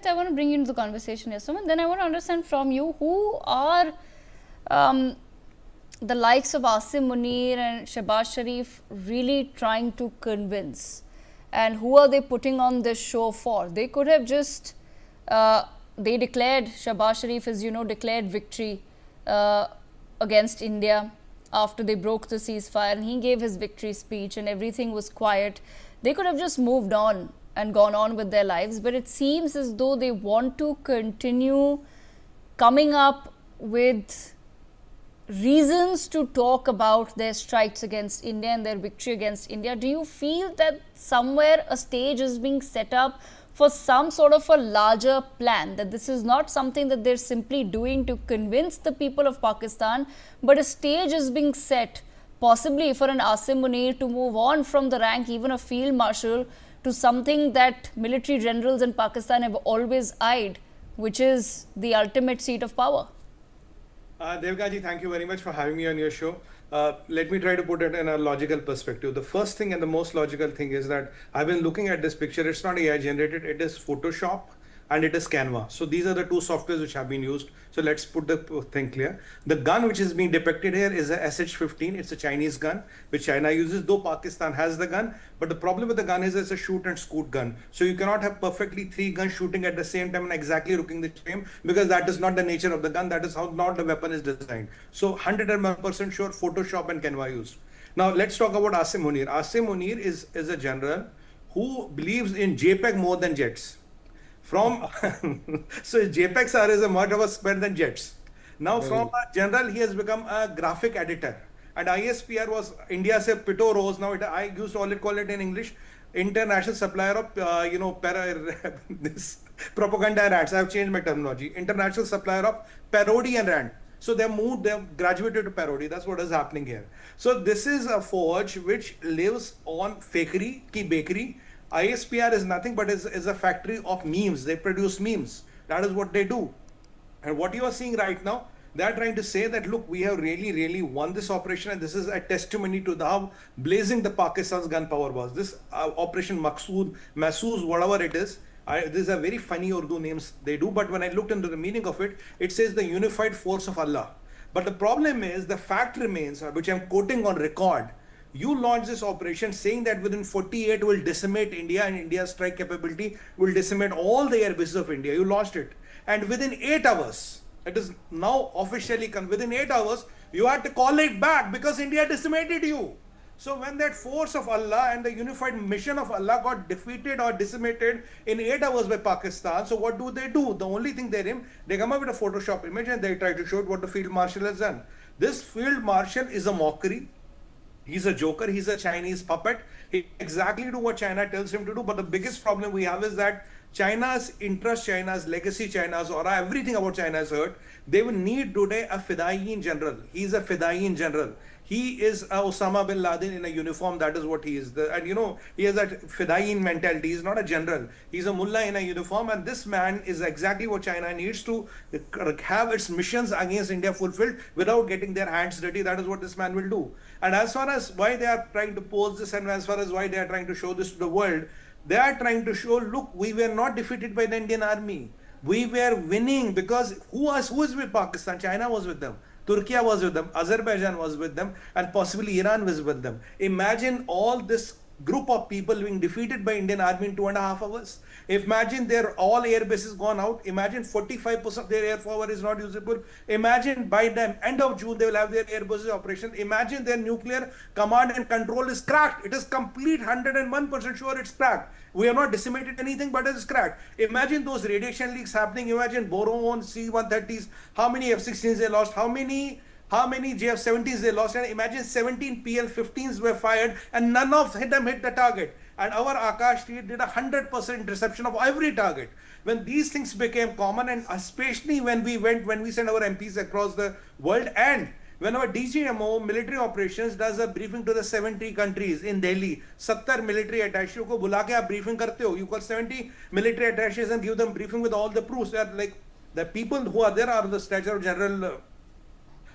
that, I want to bring you into the conversation here, Sumit. Then I want to understand from you, who are the likes of Asim, Munir and Shehbaz Sharif really trying to convince? And who are they putting on this show for? They could have just, they declared, Shehbaz Sharif, as you know, declared victory against India after they broke the ceasefire, and he gave his victory speech and everything was quiet. They could have just moved on and gone on with their lives, but it seems as though they want to continue coming up with reasons to talk about their strikes against India and their victory against India. Do you feel that somewhere a stage is being set up for some sort of a larger plan, that this is not something that they're simply doing to convince the people of Pakistan, but a stage is being set possibly for an Asim Munir to move on from the rank even of Field Marshal to something that military generals in Pakistan have always eyed, which is the ultimate seat of power? Devgaji, thank you very much for having me on your show. Let me try to put it in a logical perspective. The first thing and the most logical thing is that I've been looking at this picture. It's not AI generated, it is Photoshop and it is Canva. So these are the two softwares which have been used. So let's put the thing clear. The gun which is being depicted here is a SH-15. It's a Chinese gun which China uses, though Pakistan has the gun. But the problem with the gun is it's a shoot and scoot gun. So you cannot have perfectly 3 guns shooting at the same time and exactly looking the same, because that is not the nature of the gun. That is how not the weapon is designed. So 101% sure Photoshop and Canva used. Now let's talk about Asim Munir. Asim Munir is a general who believes in JPEG more than jets. From so JPEGs are is a much of a spread than jets. Now from a general he has become a graphic editor, and ISPR was India se Pito Rose. Now I used to call it in English international supplier of this propaganda and rants. I have changed my terminology. International supplier of parody and rant. So they have graduated to parody. That's what is happening here. So this is a forge which lives on fakery ki bakery. ISPR is nothing but is a factory of memes. They produce memes. That is what they do. And what you are seeing right now, they are trying to say that, look, we have really won this operation, and this is a testimony to how blazing the Pakistan's gun power was. This Operation Marsoos, whatever it is. These are very funny Urdu names they do, but when I looked into the meaning of it, it says the unified force of Allah. But the problem is, the fact remains, which I'm quoting on record, you launched this operation saying that within 48 will decimate India, and India's strike capability will decimate all the air bases of India. You launched it. And within 8 hours, it is now officially come, within 8 hours, you had to call it back because India decimated you. So when that force of Allah and the unified mission of Allah got defeated or decimated in 8 hours by Pakistan, so what do? The only thing they come up with a Photoshop image and they try to show what the Field Marshal has done. This Field Marshal is a mockery. He's a joker. He's a Chinese puppet. He exactly do what China tells him to do. But the biggest problem we have is that China's interest, China's legacy, China's aura, everything about China is hurt. They will need today a Fidaiyin general. He's a Fidaiyin general. He is a Osama bin Laden in a uniform. that is what he is. And you know, he has that Fidaiyin mentality. He's not a general. He's a mullah in a uniform, and this man is exactly what China needs to have its missions against India fulfilled without getting their hands dirty. That is what this man will do. And as far as why they are trying to pose this, and as far as why they are trying to show this to the world, they are trying to show, look, we were not defeated by the Indian army. We were winning because who is with Pakistan? China was with them. Turkey was with them, Azerbaijan was with them, and possibly Iran was with them. Imagine all this group of people being defeated by Indian army in 2.5 hours. Imagine their all air bases gone out. Imagine 45% of their air power is not usable. Imagine by the end of June they will have their air bases operation. Imagine their nuclear command and control is cracked. It is complete 101% sure it's cracked. We have not decimated anything, but it is cracked. Imagine those radiation leaks happening. Imagine boron C-130s, how many F-16s they lost, how many JF-17s they lost, and imagine 17 PL-15s were fired and none of them hit the target. And our Akash did 100% interception of every target. When these things became common, and especially when we sent our MPs across the world, and when our DGMO military operations does a briefing to the 70 countries in Delhi, 70 military attaches ko bula ke aap briefing karte ho. You call 70 military attaches and give them briefing with all the proofs. They are like the people who are there are the stature of General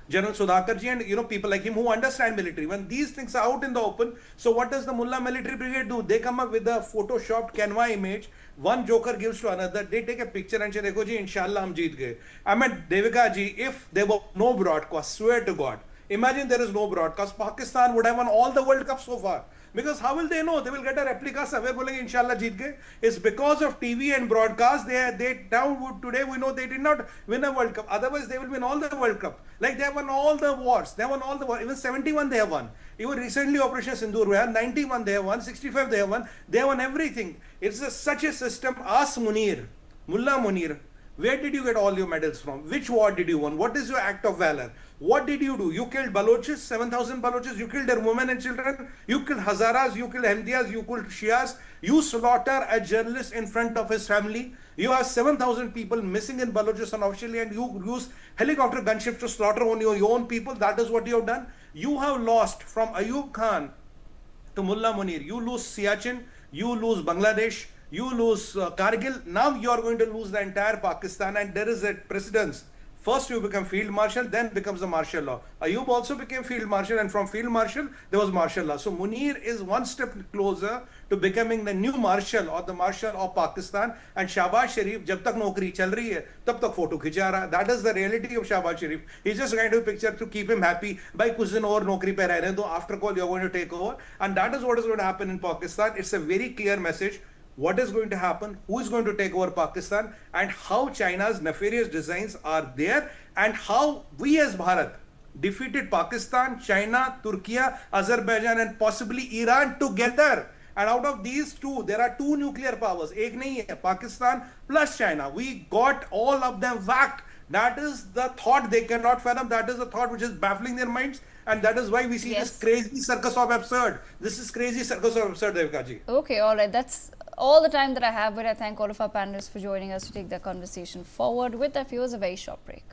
General Sudhakar ji, and people like him who understand military. When these things are out in the open, so what does the Mullah military brigade do? They come up with a photoshopped Canva image. One joker gives to another. They take a picture and say, "Dekho ji, inshallah, hum jeet gaye." I mean, Devika ji, if there were no broadcast, swear to God, imagine there is no broadcast, Pakistan would have won all the World Cups so far. Because how will they know? They will get a replica somewhere, bolenge inshallah jeet gaye. It's because of TV and broadcast. They now today we know they did not win a World Cup. Otherwise they will win all the World Cup. Like they have won all the wars. They have won all the wars. Even 71 they have won. Even recently Operation Sindoor we had 91 they have won. 65 they have won. They have won everything. It's such a system. Ask Munir, Mullah Munir. Where did you get all your medals from? Which war did you win? What is your act of valor? What did you do? You killed Balochis, 7,000 Balochis. You killed their women and children. You killed Hazaras. You killed Ahmadiyas. You killed Shias. You slaughter a journalist in front of his family. You have 7,000 people missing in Balochistan officially, and you use helicopter gunships to slaughter on your own people. That is what you have done. You have lost from Ayub Khan to Mullah Munir. You lose Siachen. You lose Bangladesh. You lose Kargil. Now you are going to lose the entire Pakistan, and there is a precedence. First you become field marshal, then becomes the martial law. Ayub also became field marshal, and from field marshal there was martial law. So Munir is one step closer to becoming the new marshal or the marshal of Pakistan. And Shehbaz Sharif, jab tak naukri chal rahi hai, tab tak photo khicha raha. That is the reality of Shehbaz Sharif. He's just kind of a picture to keep him happy. By kuch din aur naukri pe reh rahe hain, to after call you're going to take over. And that is what is going to happen in Pakistan. It's a very clear message. What is going to happen, who is going to take over Pakistan, and how China's nefarious designs are there, and how we as Bharat defeated Pakistan, China, Turkey, Azerbaijan, and possibly Iran together. And out of these two, there are two nuclear powers. Ek nahi hai, Pakistan plus China. We got all of them whacked. That is the thought they cannot fathom. That is the thought which is baffling their minds. And that is why we see this crazy circus of absurd. This is crazy circus of absurd, Devika ji. Okay, all right. That's all the time that I have, but I thank all of our panelists for joining us to take the conversation forward. With that, here's a very short break.